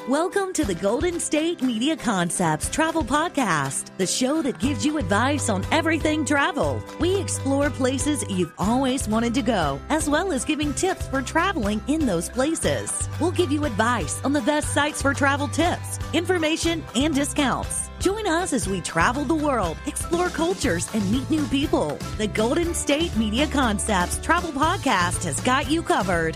Welcome to the Golden State Media Concepts Travel Podcast, the show that gives you advice on everything travel. We explore places you've always wanted to go, as well as giving tips for traveling in those places. We'll give you advice on the best sites for travel tips, information, and discounts. Join us as we travel the world, explore cultures, and meet new people. The Golden State Media Concepts Travel Podcast has got you covered.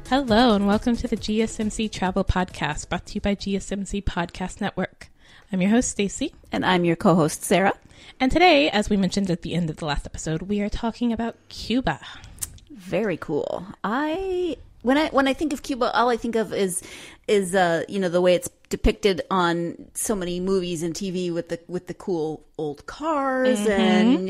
Hello and welcome to the GSMC Travel Podcast, brought to you by GSMC Podcast Network. I'm your host, Staci. And I'm your co-host, Sarah. And today, as we mentioned at the end of the last episode, we are talking about Cuba. Very cool. When I think of Cuba, all I think of is the way it's depicted on so many movies and TV with the cool old cars, and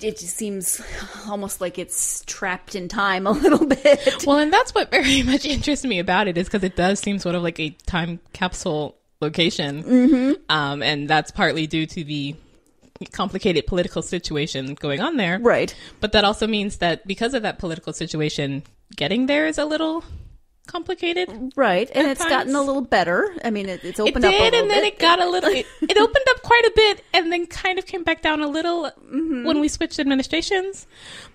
it just seems almost like it's trapped in time a little bit. Well, and that's what very much interests me about it, is because it does seem sort of like a time capsule location, and that's partly due to the complicated political situation going on there. Right. But that also means that because of that political situation, getting there is a little complicated. Right. And it's gotten a little better. I mean, it's opened up a little bit. And then it got a little, it opened up quite a bit and then kind of came back down a little when we switched administrations.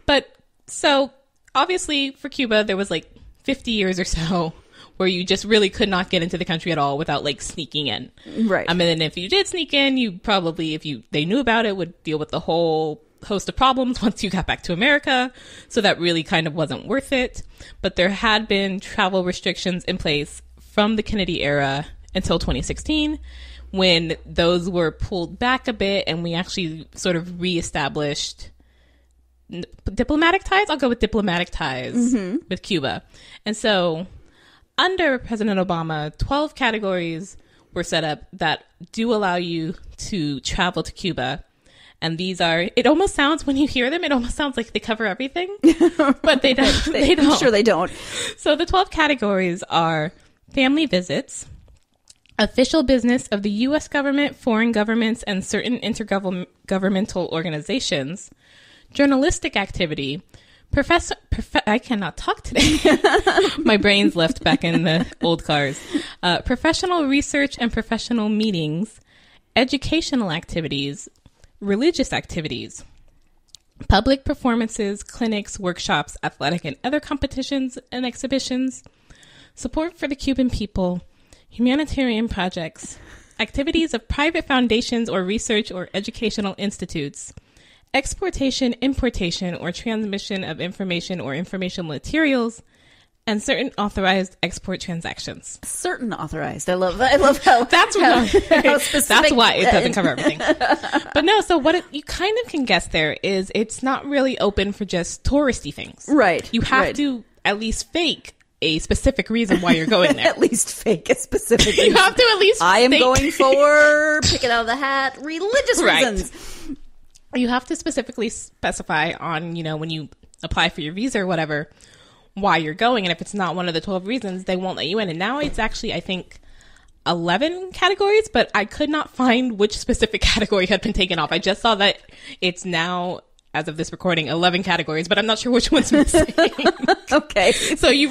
But so obviously for Cuba, there was like 50 years or so where you just really could not get into the country at all without like sneaking in. Right. And then if you did sneak in, you probably, they knew about it, would deal with the whole host of problems once you got back to America. So that really kind of wasn't worth it. But there had been travel restrictions in place from the Kennedy era until 2016, when those were pulled back a bit and we actually sort of reestablished diplomatic ties. I'll go with diplomatic ties with Cuba. And so under President Obama, 12 categories were set up that do allow you to travel to Cuba. And these are, it almost sounds, when you hear them, it almost sounds like they cover everything, but they don't. They don't. I'm sure they don't. So the 12 categories are family visits, official business of the U.S. government, foreign governments, and certain intergovernmental organizations, journalistic activity, I cannot talk today. My brain's left back in the old cars. Professional research and professional meetings, educational activities, religious activities, public performances, clinics, workshops, athletic and other competitions and exhibitions, support for the Cuban people, humanitarian projects, activities of private foundations or research or educational institutes, exportation, importation, or transmission of information or information materials, and certain authorized export transactions. Certain authorized. I love how that's how specific. That's why it doesn't cover everything. But no, so what you kind of can guess there is it's not really open for just touristy things. Right. You have to at least fake a specific reason why you're going there. At least fake a specific reason. You have to at least I am going for, pick it out of the hat, religious reasons. You have to specifically specify on, when you apply for your visa or whatever, why you're going. And if it's not one of the 12 reasons, they won't let you in. And now it's actually, I think, 11 categories, but I could not find which specific category had been taken off. I just saw that it's now, as of this recording, 11 categories, but I'm not sure which one's missing. Okay. So you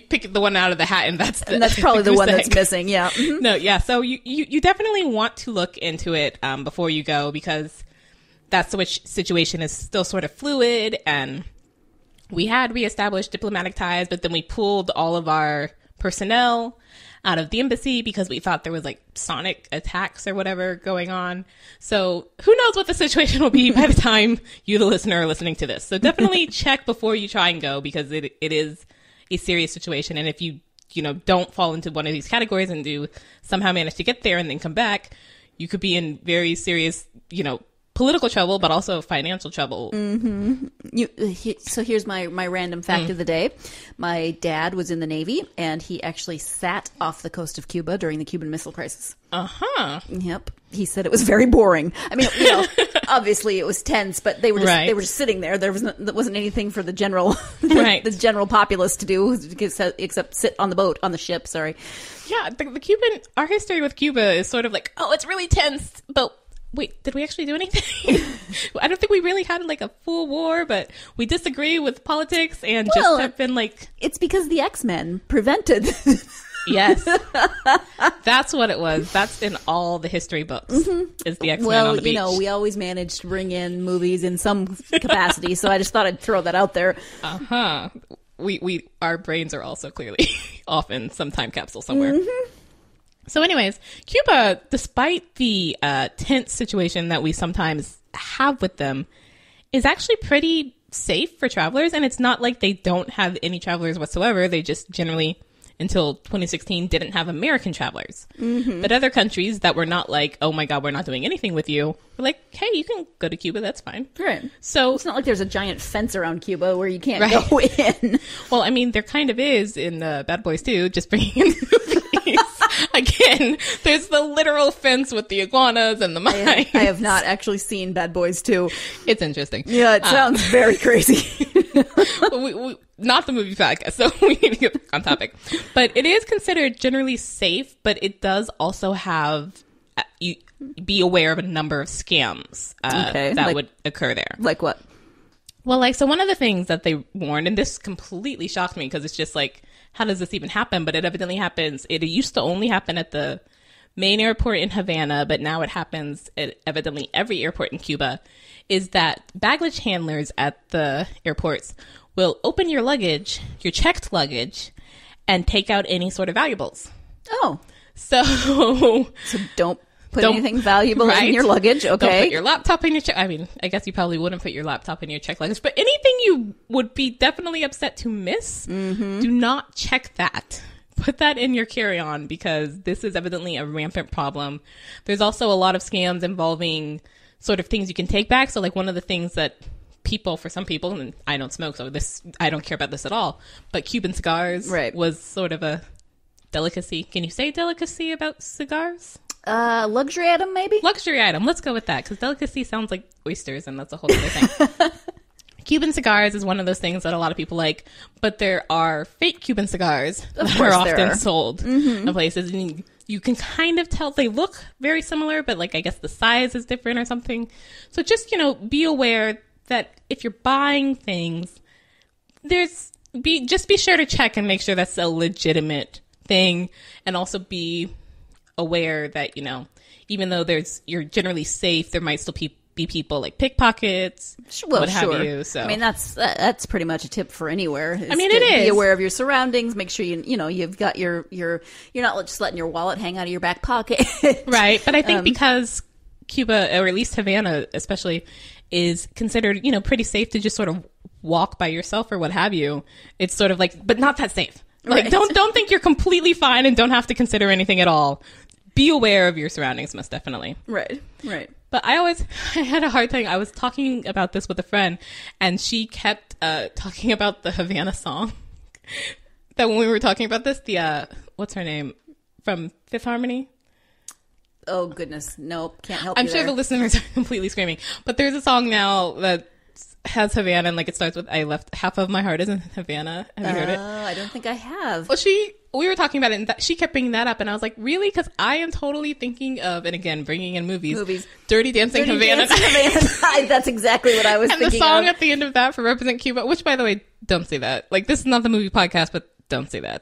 pick the one out of the hat, and that's probably the one that's missing. Yeah. Mm-hmm. No, yeah. So you definitely want to look into it before you go, because that situation is still sort of fluid, and we had reestablished diplomatic ties, but then we pulled all of our personnel out of the embassy because we thought there was like sonic attacks or whatever going on. So who knows what the situation will be by the time you, the listener, are listening to this. So definitely check before you try and go, because it is a serious situation. And if you don't fall into one of these categories and do somehow manage to get there and then come back, you could be in very serious, political trouble, but also financial trouble. So here's my random fact of the day. My dad was in the Navy, and he actually sat off the coast of Cuba during the Cuban Missile Crisis. Yep. He said it was very boring. I mean, obviously it was tense, but they were just sitting there. There wasn't anything for the general the general populace to do except sit on the boat, on the ship. Sorry. Yeah, our history with Cuba is sort of like, oh, it's really tense, but wait, did we actually do anything? I don't think we really had like a full war, but we disagree with politics and just have been like... It's because the X-Men prevented... Yes. That's what it was. That's in all the history books, is the X-Men on the beach. We always managed to bring in movies in some capacity, so I just thought I'd throw that out there. Our brains are also clearly off in some time capsule somewhere. So anyways, Cuba, despite the tense situation that we sometimes have with them, is actually pretty safe for travelers. And it's not like they don't have any travelers whatsoever. They just generally, until 2016, didn't have American travelers. But other countries that were not like, oh my God, we're not doing anything with you, were like, hey, you can go to Cuba, that's fine. Right. So it's not like there's a giant fence around Cuba where you can't go in. Well, I mean, there kind of is in Bad Boys 2, just bringing in movies. Again, there's the literal fence with the iguanas and the mines. I have not actually seen Bad Boys 2. It's interesting. Yeah, it sounds very crazy. we not the movie podcast, so we need to get back on topic. But it is considered generally safe, but it does also have... you be aware of a number of scams that would occur there. Like what? Well, so one of the things that they warned, and this completely shocked me because it's just like, how does this even happen? But it evidently happens. It used to only happen at the main airport in Havana, but now it happens at evidently every airport in Cuba, is that baggage handlers at the airports will open your luggage, your checked luggage, and take out any sort of valuables. Oh. So don't put anything valuable in your luggage, okay? Don't put your laptop in your check. I mean, I guess you probably wouldn't put your laptop in your check luggage, but anything you would be definitely upset to miss, do not check that. Put that in your carry-on because this is evidently a rampant problem. There's also a lot of scams involving sort of things you can take back. So like one of the things that for some people, and I don't smoke, so I don't care about this at all, but Cuban cigars was sort of a delicacy. Can you say delicacy about cigars? Luxury item, maybe? Luxury item. Let's go with that, because delicacy sounds like oysters, and that's a whole other thing. Cuban cigars is one of those things that a lot of people like, but there are fake Cuban cigars that are often sold in places, and you can kind of tell they look very similar, but like I guess the size is different or something. So just, be aware that if you're buying things, just be sure to check and make sure that's a legitimate thing, and also be aware that, even though you're generally safe, there might still be people like pickpockets, what have you. So I mean, that's pretty much a tip for anywhere. I mean, it is. Be aware of your surroundings. Make sure you've got you're not just letting your wallet hang out of your back pocket. Right. But I think because Cuba, or at least Havana especially, is considered, pretty safe to just sort of walk by yourself or what have you. It's sort of like, but not that safe. Like, right. Don't think you're completely fine and don't have to consider anything at all. Be aware of your surroundings, most definitely. Right. But I had a hard time. I was talking about this with a friend, and she kept talking about the Havana song. That when we were talking about this, what's her name? From Fifth Harmony? Oh, goodness. Nope. Can't help I'm you sure there. The listeners are completely screaming. But there's a song now that has Havana, and like it starts with, I left half of my heart is in Havana. Have you heard it? I don't think I have. Well, we were talking about it, and she kept bringing that up, and I was like, really? Because I am totally thinking of, and again, bringing in movies. Dirty Dancing Havana. That's exactly what I was thinking of. And the song at the end of that for Represent Cuba, which, by the way, don't say that. Like, this is not the movie podcast, but don't say that.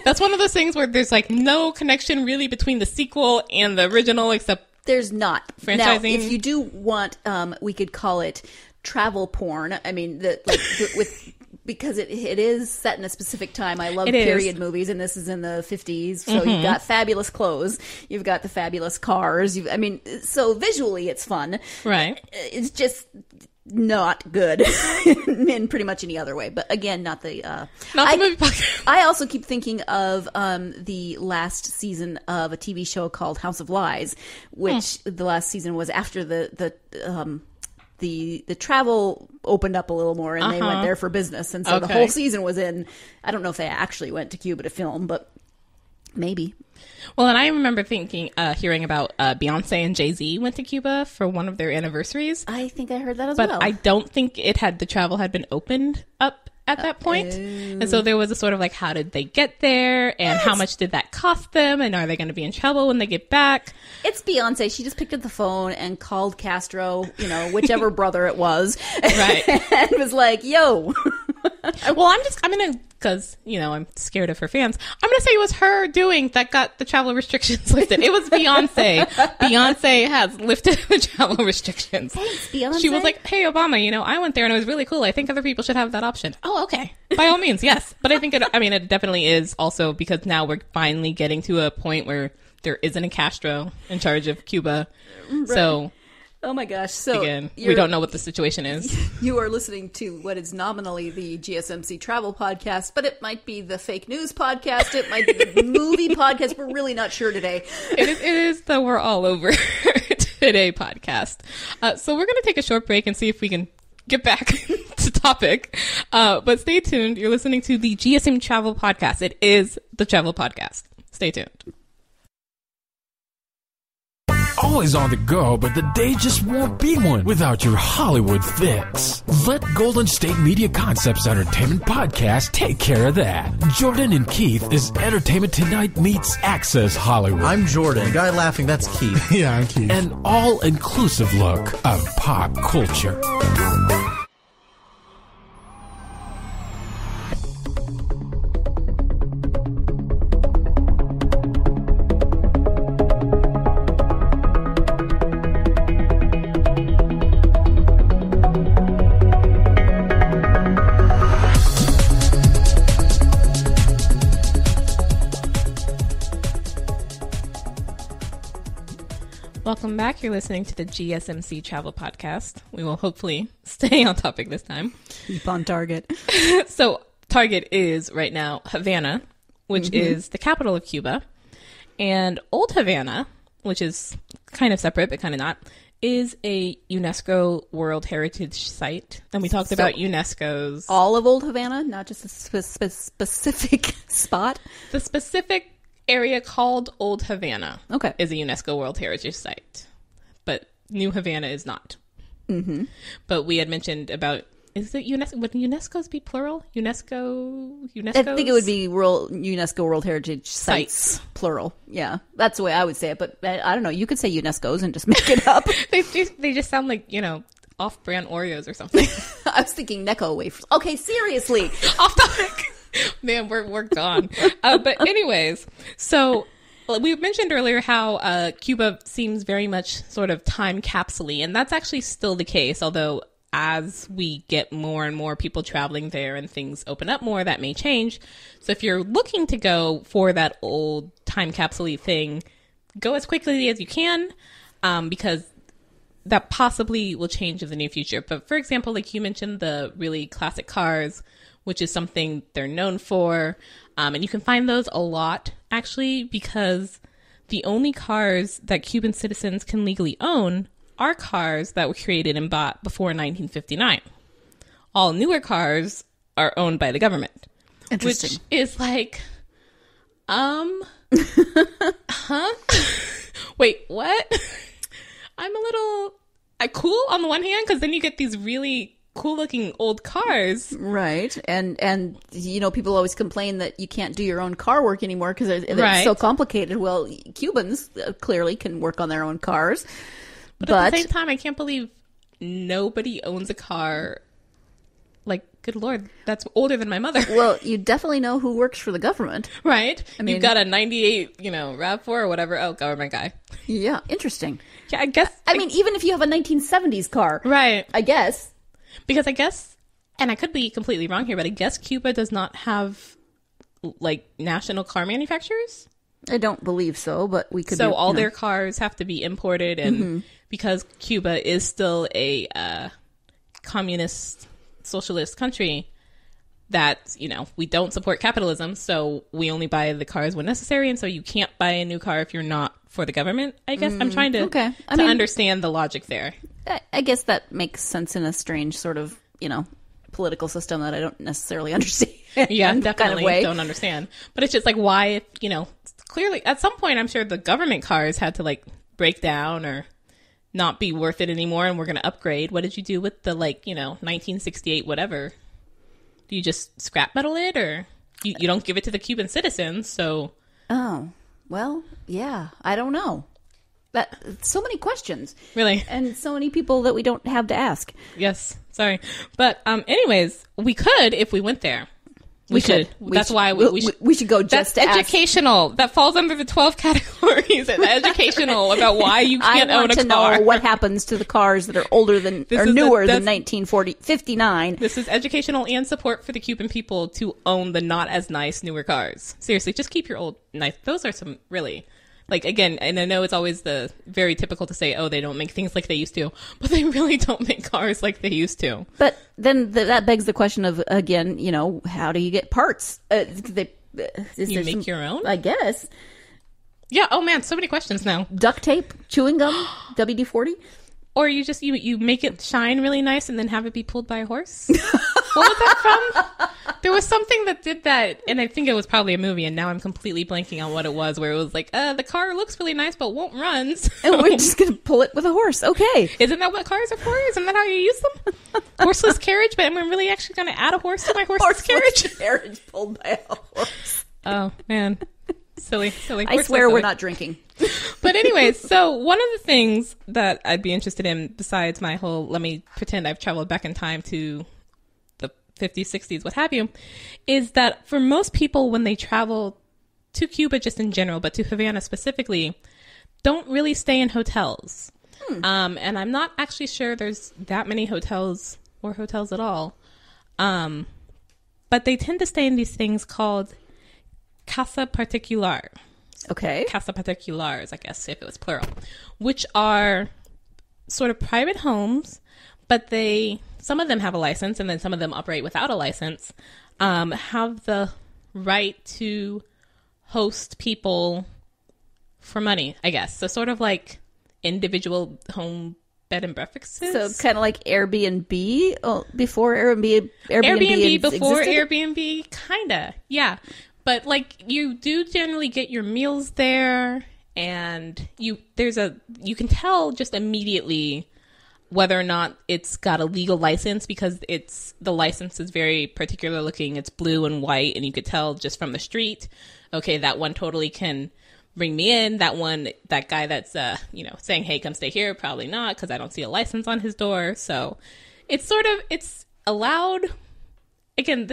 That's one of those things where there's like no connection really between the sequel and the original, except there's not. Franchising. Now, if you do want, we could call it travel porn. I mean, because it is set in a specific time. I love period movies, and this is in the 50s. So you've got fabulous clothes. You've got the fabulous cars. So visually it's fun. Right. It's just, not good in pretty much any other way. But again, not the movie podcast. I also keep thinking of the last season of a TV show called House of Lies, which the last season was after the travel opened up a little more and they went there for business. And so the whole season was in, I don't know if they actually went to Cuba to film, but maybe. Well, and I remember hearing about Beyonce and Jay-Z went to Cuba for one of their anniversaries. I think I heard that as well. But I don't think the travel had been opened up at that point. And so there was a sort of like, how did they get there? And how much did that cost them? And are they going to be in trouble when they get back? It's Beyonce. She just picked up the phone and called Castro, whichever brother it was. Right. And was like, yo. Well, because, I'm scared of her fans. I'm going to say it was her doing that got the travel restrictions lifted. It was Beyonce. Beyonce has lifted the travel restrictions. Thanks, Beyonce. She was like, hey, Obama, I went there and it was really cool. I think other people should have that option. Oh, okay. By all means, yes. But I think it definitely is also because now we're finally getting to a point where there isn't a Castro in charge of Cuba. Right. So... Oh my gosh. So again, we don't know what the situation is. You are listening to what is nominally the GSMC travel podcast, but it might be the fake news podcast. It might be the movie podcast. We're really not sure today. It is the We're All Over Today podcast. So we're going to take a short break and see if we can get back to topic. But stay tuned. You're listening to the GSM travel podcast. It is the travel podcast. Stay tuned. Always on the go, but the day just won't be one without your Hollywood fix. Let Golden State Media Concepts Entertainment Podcast take care of that. Jordan and Keith is Entertainment Tonight meets Access Hollywood. I'm Jordan. The guy laughing, that's Keith. Yeah, I'm Keith. An all-inclusive look of pop culture. Welcome back. You're listening to the GSMC Travel Podcast. We will hopefully stay on topic this time. Keep on target. So target is right now Havana, which is the capital of Cuba. And Old Havana, which is kind of separate but kind of not, is a UNESCO World Heritage Site. And we talked about UNESCO's... All of Old Havana, not just a specific spot? The specific area called Old Havana is a UNESCO World Heritage Site, but New Havana is not. Mm-hmm. But we had mentioned about, is it UNESCO? Would UNESCO's be plural? UNESCO. I think it would be UNESCO World Heritage Sites plural. Yeah, that's the way I would say it. But I don't know. You could say UNESCO's and just make it up. they just sound like off-brand Oreos or something. I was thinking Necco wafers. Okay, seriously, off topic. Man, we're gone. But anyways, so we mentioned earlier how Cuba seems very much sort of time capsule-y, and that's actually still the case, although as we get more and more people traveling there and things open up more, that may change. So if you're looking to go for that old time capsule-y thing, go as quickly as you can, because that possibly will change in the near future. But for example, like you mentioned, the really classic cars, which is something they're known for. And you can find those a lot, actually, because the only cars that Cuban citizens can legally own are cars that were created and bought before 1959. All newer cars are owned by the government. Interesting. Which is like, wait, what? I'm a little cool on the one hand, because then you get these really cool looking old cars, right? And people always complain that you can't do your own car work anymore because it's so complicated. Well, Cubans clearly can work on their own cars, but at the same time, I can't believe nobody owns a car. Like, good Lord, that's older than my mother. Well, you definitely know who works for the government, right? I mean, you've got a 98, RAV4 or whatever. Oh, government guy. Yeah, interesting. Yeah, I guess. I mean, even if you have a 1970s car, right? I guess. Because I guess, and I could be completely wrong here, but I guess Cuba does not have, national car manufacturers? I don't believe so, but we could... So all their cars have to be imported, and because Cuba is still a communist socialist country that, you know, we don't support capitalism, so we only buy the cars when necessary, and so you can't buy a new car if you're not for the government, I guess. I'm trying to, I mean, understand the logic there. I guess that makes sense in a strange sort of, you know, political system that I don't necessarily understand. Yeah, definitely kind of way. Don't understand. But it's just like, why, you know, clearly at some point I'm sure the government cars had to like break down or not be worth it anymore, and we're going to upgrade. What did you do with the, like, you know, 1968 whatever? Do you just scrap metal it, or you don't give it to the Cuban citizens? So oh, well, yeah, I don't know. That so many questions, really, and so many people that we don't have to ask. Yes, sorry, but anyways, we could if we went there. We should. That's why we should go just that's to educational. That falls under the 12 categories. And educational about why you can't own a car. I want to know what happens to the cars that are older than or newer than 1959. This is educational and support for the Cuban people to own the not as nice newer cars. Seriously, just keep your old nice. Those are some really. Like, again, and I know it's always the very typical to say, oh, they don't make things like they used to, but they really don't make cars like they used to. But then that begs the question of, again, you know, how do you get parts? You make your own? I guess. Yeah. Oh, man. So many questions now. Duct tape, chewing gum, WD-40. Or you just, you make it shine really nice and then have it be pulled by a horse. What was that from? There was something that did that, and I think it was probably a movie, and now I'm completely blanking on what it was, where it was like, the car looks really nice, but won't run. So. And we're just going to pull it with a horse. Okay. Isn't that what cars are for? Isn't that how you use them? Horseless carriage, but we're really actually going to add a horse to my horseless carriage? Carriage pulled by a horse. Oh, man. Silly. I swear we're not drinking. But anyways, so one of the things that I'd be interested in, besides my whole, let me pretend I've traveled back in time to the 50s, 60s, what have you, is that for most people when they travel to Cuba just in general, but to Havana specifically, don't really stay in hotels. And I'm not actually sure there's that many hotels or hotels at all. But they tend to stay in these things called Casa Particular. Okay. Casa Particulars, I guess, if it was plural, which are sort of private homes, but some of them have a license, and then some of them operate without a license, have the right to host people for money, I guess. So sort of like individual home bed and breakfasts. So kind of like Airbnb before Airbnb before existed? Airbnb, kind of, yeah. But like you do generally get your meals there, and you can tell just immediately whether or not it's got a legal license, because the license is very particular looking. It's blue and white, and you could tell just from the street, okay, that one totally can bring me in. That guy that's saying, hey, come stay here, probably not, because I don't see a license on his door. So it's allowed. Again,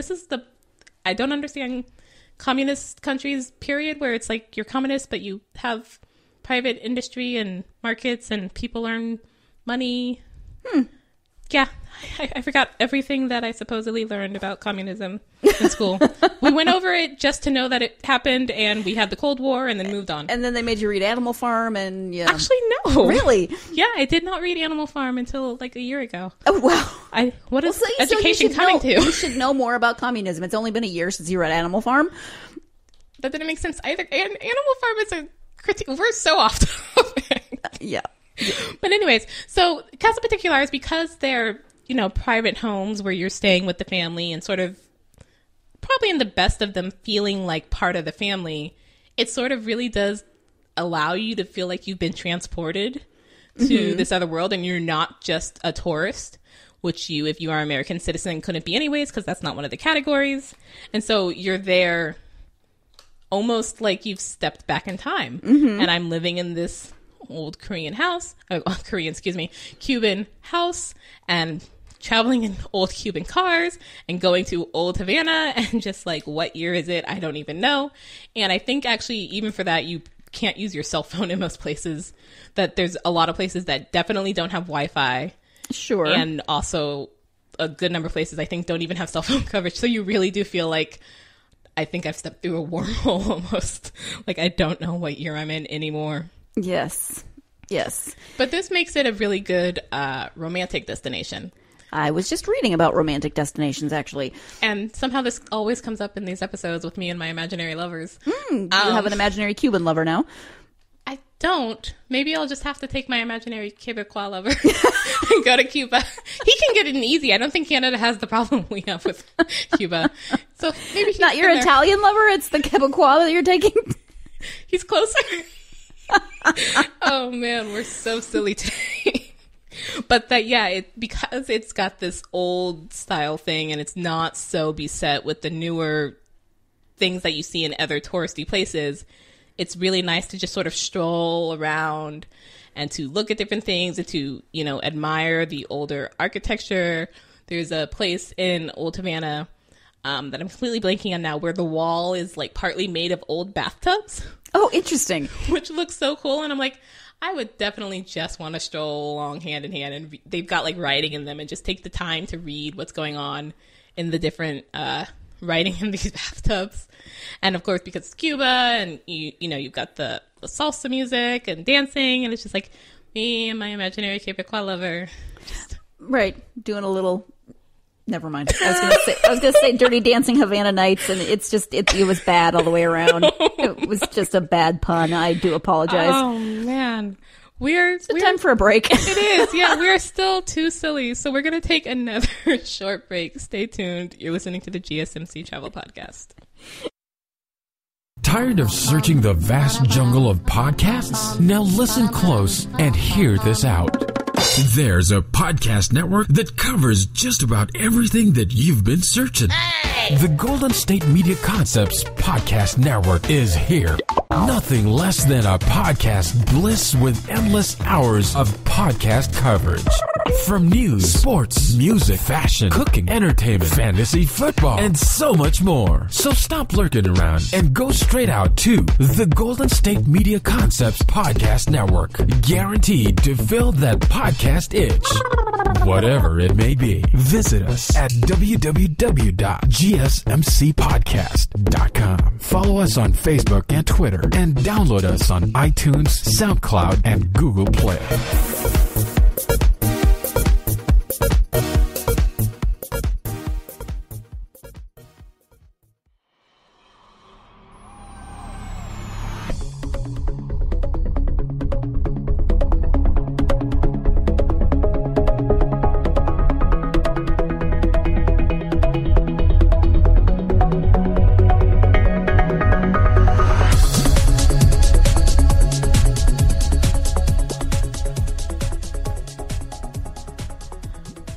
I don't understand communist countries, period, where it's like you're communist, but you have private industry and markets and people earn money. Yeah, I forgot everything that I supposedly learned about communism in school. We went over it just to know that it happened, and we had the Cold War, and then moved on. And then they made you read Animal Farm, and yeah. Actually, no. Really? Yeah, I did not read Animal Farm until like a year ago. Oh, wow. What is education coming to? You should know more about communism. It's only been a year since you read Animal Farm. That didn't make sense either. And Animal Farm is a critique. We're so off topic. Yeah. But anyways, so Casa Particulars, because they're, private homes where you're staying with the family and sort of probably in the best of them feeling like part of the family, it sort of really does allow you to feel like you've been transported to this other world, and you're not just a tourist, which if you are an American citizen, couldn't be anyways, because that's not one of the categories. And so you're there almost like you've stepped back in time. And I'm living in this old Cuban house, and traveling in old Cuban cars and going to Old Havana, and just like, what year is it? I don't even know. And I think actually even for that, you can't use your cell phone in most places. That there's a lot of places that definitely don't have Wi-Fi. Sure. And also a good number of places I think don't even have cell phone coverage. So you really do feel like, I think I've stepped through a wormhole almost. Like, I don't know what year I'm in anymore. Yes. But this makes it a really good romantic destination. I was just reading about romantic destinations, actually. And somehow this always comes up in these episodes with me and my imaginary lovers. Do you have an imaginary Cuban lover now? I don't. Maybe I'll just have to take my imaginary Quebecois lover and go to Cuba. He can get in easy. I don't think Canada has the problem we have with Cuba. So maybe he's Not your Italian lover, it's the Quebecois that you're taking? He's closer. Oh man, we're so silly today. But because it's got this old style thing and it's not so beset with the newer things that you see in other touristy places, it's really nice to just sort of stroll around and to look at different things and to, admire the older architecture. There's a place in Old Havana that I'm completely blanking on now where the wall is like partly made of old bathtubs. Oh, interesting. Which looks so cool. And I'm like, I would definitely just want to stroll along hand in hand. And they've got like writing in them and just take the time to read what's going on in the different writing in these bathtubs. And of course, because it's Cuba and you've got the salsa music and dancing. And it's just like me and my imaginary Quebecois lover. Right. Doing a little... Never mind. I was gonna say Dirty Dancing Havana Nights, and it was bad all the way around. It was just a bad pun. I do apologize. Oh man, it's time for a break. It is. Yeah, we are still too silly, so we're gonna take another short break. Stay tuned. You're listening to the GSMC Travel Podcast. Tired of searching the vast jungle of podcasts? Now listen close and hear this out. There's a podcast network that covers just about everything that you've been searching. Hey! The Golden State Media Concepts Podcast Network is here. Nothing less than a podcast bliss with endless hours of podcast coverage. From news, sports, music, fashion, cooking, entertainment, fantasy, football, and so much more. So stop lurking around and go straight out to the Golden State Media Concepts Podcast Network. Guaranteed to fill that podcast itch. Whatever it may be. Visit us at www.gsmcpodcast.com. Follow us on Facebook and Twitter, and download us on iTunes, SoundCloud, and Google Play.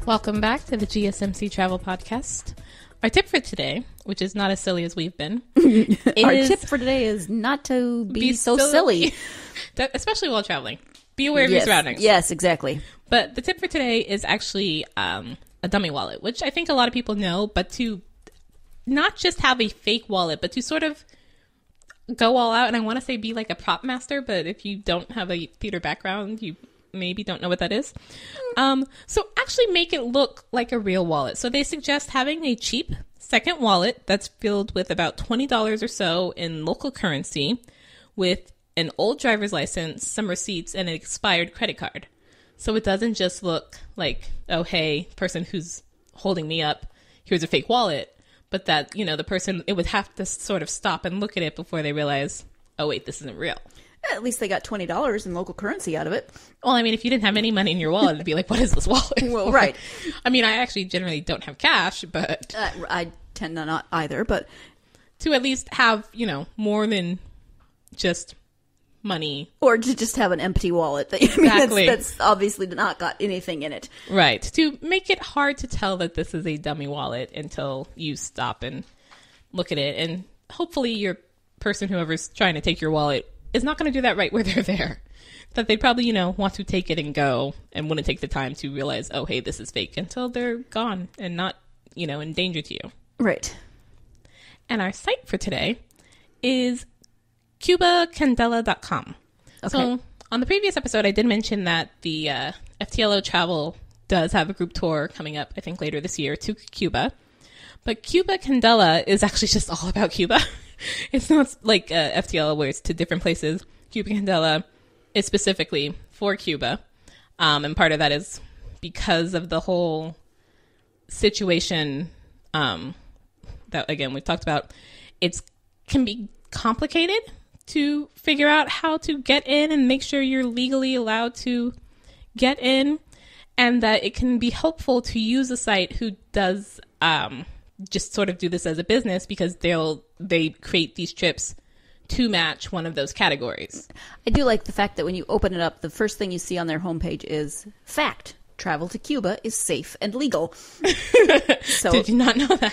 Welcome back to the GSMC Travel Podcast. Our tip for today, which is not as silly as we've been, our tip for today is not to be so silly. Especially while traveling. Be aware of your surroundings. Yes, exactly. But the tip for today is actually a dummy wallet, which I think a lot of people know, but to not just have a fake wallet, but to sort of go all out. And I want to say be like a prop master, but if you don't have a theater background, you maybe don't know what that is. So actually make it look like a real wallet. So they suggest having a cheap second wallet that's filled with about $20 or so in local currency with an old driver's license, some receipts, and an expired credit card. So it doesn't just look like, oh, hey, person who's holding me up, here's a fake wallet. But that, the person, it would have to sort of stop and look at it before they realize, oh, wait, this isn't real. At least they got $20 in local currency out of it. Well, I mean, if you didn't have any money in your wallet, it'd be like, what is this wallet? Well, right. I mean, I actually generally don't have cash, but... I tend to not either, but... To at least have, more than just money. Or to just have an empty wallet. Exactly. That's obviously not got anything in it. Right. To make it hard to tell that this is a dummy wallet until you stop and look at it. And hopefully your person, whoever's trying to take your wallet, is not going to do that right where they're there. That they'd probably, want to take it and go and wouldn't take the time to realize, oh, hey, this is fake until they're gone and not, in danger to you. Right. And our site for today is cubacandela.com. Okay. So on the previous episode, I did mention that the FTLO Travel does have a group tour coming up, I think later this year, to Cuba. But Cuba Candela is actually just all about Cuba. It's not like FTL where it's to different places. Cuba Candela is specifically for Cuba. And part of that is because of the whole situation that, again, we've talked about, it can be complicated to figure out how to get in and make sure you're legally allowed to get in, and that it can be helpful to use a site who does just sort of do this as a business, because they create these trips to match one of those categories. I do like the fact that when you open it up, the first thing you see on their homepage is fact. Travel to Cuba is safe and legal. So, did you not know that?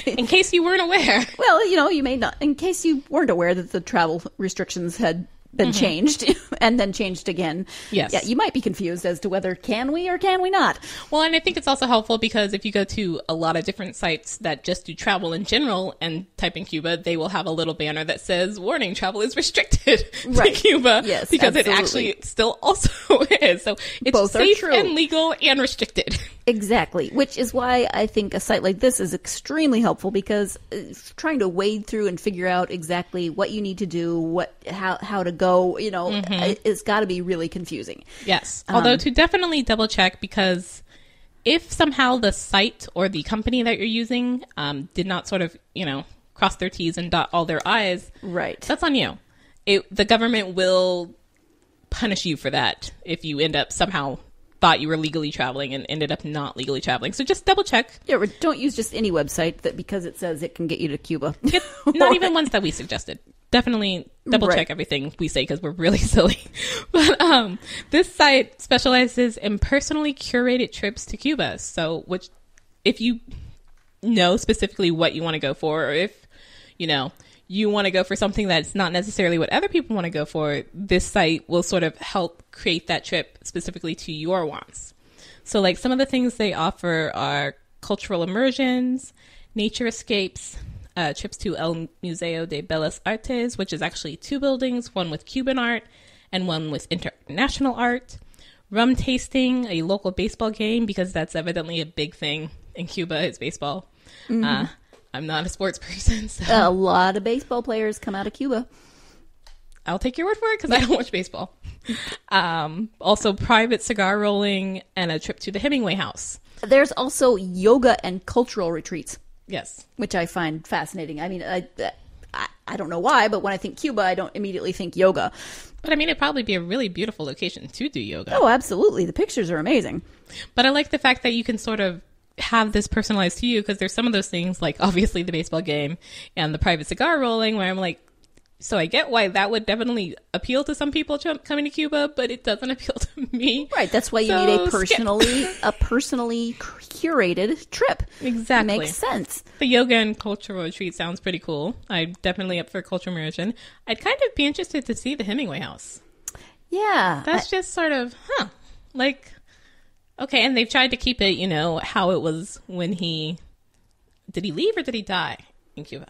In case you weren't aware. Well, you may not. In case you weren't aware that the travel restrictions had been changed and then changed again. Yes. Yeah, you might be confused as to whether can we or can we not. Well, and I think it's also helpful because if you go to a lot of different sites that just do travel in general and type in Cuba, they will have a little banner that says, warning, travel is restricted to Cuba. Yes, because absolutely. it actually still also is. So it's Both are safe true. and legal and restricted. Exactly, which is why I think a site like this is extremely helpful, because trying to wade through and figure out exactly what you need to do, how to go, it's got to be really confusing. Yes, although to definitely double check, because if somehow the site or the company that you're using did not sort of, cross their T's and dot all their I's, right, that's on you. The government will punish you for that if you end up somehow thought you were legally traveling and ended up not legally traveling. So just double check. Yeah, or don't use just any website that because it says it can get you to Cuba. Not even ones that we suggested. Definitely double check everything we say, because we're really silly. But this site specializes in personally curated trips to Cuba. So if you know specifically what you want to go for, or if you want to go for something that's not necessarily what other people want to go for, this site will sort of help create that trip specifically to your wants. So like some of the things they offer are cultural immersions, nature escapes, trips to El Museo de Bellas Artes, which is actually 2 buildings, one with Cuban art and one with international art, rum tasting, a local baseball game, because that's evidently a big thing in Cuba is baseball. Mm-hmm. I'm not a sports person. So. A lot of baseball players come out of Cuba. I'll take your word for it, because I don't watch baseball. Also private cigar rolling and a trip to the Hemingway house. There's also yoga and cultural retreats. Yes. Which I find fascinating. I mean, I don't know why, but when I think Cuba, I don't immediately think yoga. But I mean, it'd probably be a really beautiful location to do yoga. Oh, absolutely. The pictures are amazing. But I like the fact that you can sort of have this personalized to you, because there's some of those things, like obviously the baseball game and the private cigar rolling, where I'm like, so I get why that would definitely appeal to some people coming to Cuba, but it doesn't appeal to me. Right. That's why you need a personally curated trip. Exactly. Makes sense. The yoga and cultural retreat sounds pretty cool. I'm definitely up for cultural immersion. I'd kind of be interested to see the Hemingway house. Yeah. That's just sort of, like, okay. And they've tried to keep it, how it was when did he leave or did he die in Cuba?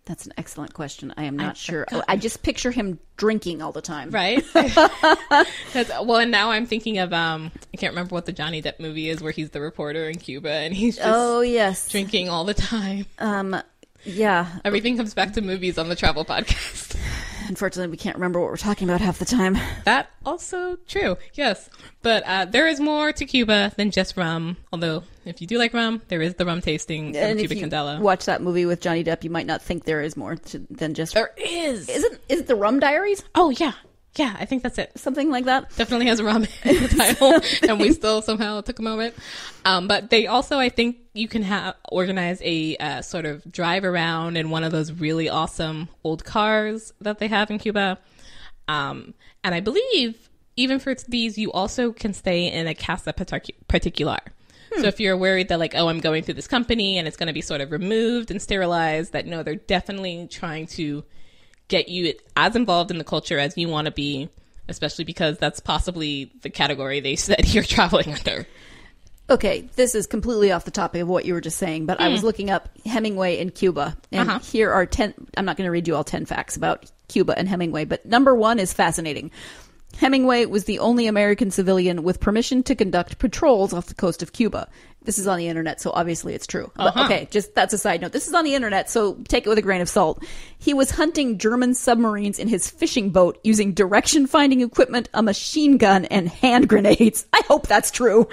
That's an excellent question. I am not sure. I just picture him drinking all the time. Right? And now I'm thinking of, I can't remember what the Johnny Depp movie is where he's the reporter in Cuba and he's just drinking all the time. Yeah. Everything comes back to movies on the travel podcast. Unfortunately, we can't remember what we're talking about half the time. That also true, yes. But there is more to Cuba than just rum. Although, if you do like rum, there is the rum tasting from Cuba Candela. Watch that movie with Johnny Depp, you might not think there is more than just... There is! Is it the Rum Diaries? Oh, yeah. Yeah, I think that's it. Something like that. Definitely has rum in the title, and we still somehow took a moment. But they also, I think, you can organize a sort of drive around in one of those really awesome old cars that they have in Cuba. And I believe, even for these, you also can stay in a casa particular. So if you're worried that, like, oh, I'm going through this company and it's going to be sort of removed and sterilized, that no, they're definitely trying to get you as involved in the culture as you want to be, especially because that's possibly the category they said you're traveling under. Okay, this is completely off the topic of what you were just saying, but I was looking up Hemingway in Cuba, and here are 10, I'm not going to read you all 10 facts about Cuba and Hemingway, but number 1 is fascinating. Hemingway was the only American civilian with permission to conduct patrols off the coast of Cuba. This is on the internet, so obviously it's true. But okay, just that's a side note. This is on the internet, so take it with a grain of salt. He was hunting German submarines in his fishing boat using direction-finding equipment, a machine gun, and hand grenades. I hope that's true.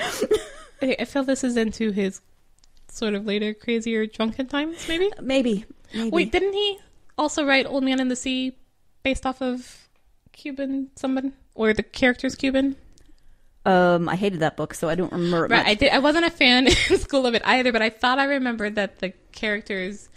I feel this is into his sort of later crazier drunken times, maybe? Maybe. Wait, didn't he also write Old Man in the Sea based off of Cuban someone? Or the character's Cuban? I hated that book, so I don't remember it much. I wasn't a fan in school of it either, but I thought I remembered that the character's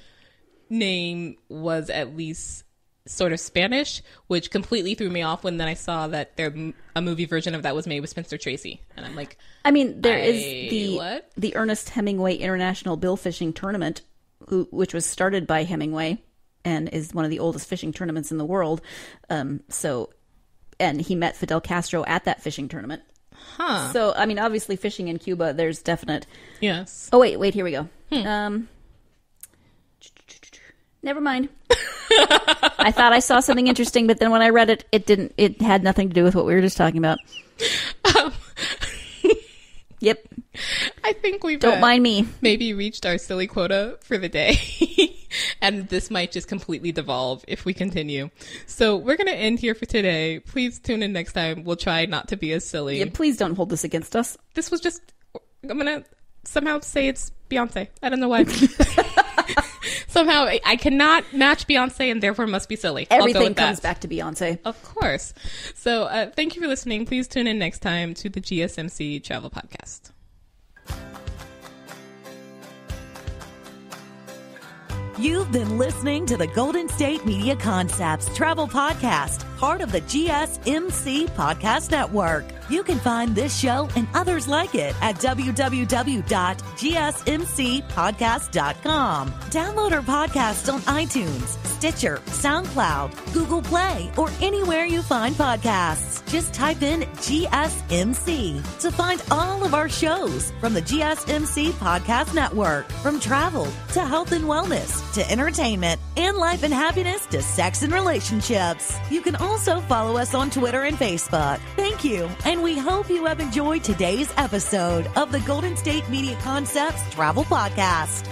name was at least sort of Spanish, which completely threw me off when then I saw that a movie version of that was made with Spencer Tracy. And I'm like... I mean, there is the Ernest Hemingway International Bill Fishing Tournament, which was started by Hemingway and is one of the oldest fishing tournaments in the world. And he met Fidel Castro at that fishing tournament. Huh. So, I mean, obviously fishing in Cuba, there's definite... Yes. Oh, wait, here we go. Never mind. I thought I saw something interesting, but then when I read it, it had nothing to do with what we were just talking about. Yep. I think we've Don't mind me. Maybe reached our silly quota for the day. And this might just completely devolve if we continue. So we're going to end here for today. Please tune in next time. We'll try not to be as silly. Yeah, please don't hold this against us. This was just... I'm going to somehow say it's Beyonce. I don't know why. Somehow I cannot match Beyonce and therefore must be silly. Everything comes back to Beyonce. Of course. So thank you for listening. Please tune in next time to the GSMC Travel Podcast. You've been listening to the Golden State Media Concepts Travel Podcast, part of the GSMC Podcast Network. You can find this show and others like it at www.gsmcpodcast.com. Download our podcasts on iTunes, Stitcher, SoundCloud, Google Play, or anywhere you find podcasts. Just type in GSMC to find all of our shows from the GSMC Podcast Network. From travel to health and wellness to entertainment and life and happiness to sex and relationships. You can also follow us on Twitter and Facebook. Thank you, and we hope you have enjoyed today's episode of the Golden State Media Concepts Travel Podcast.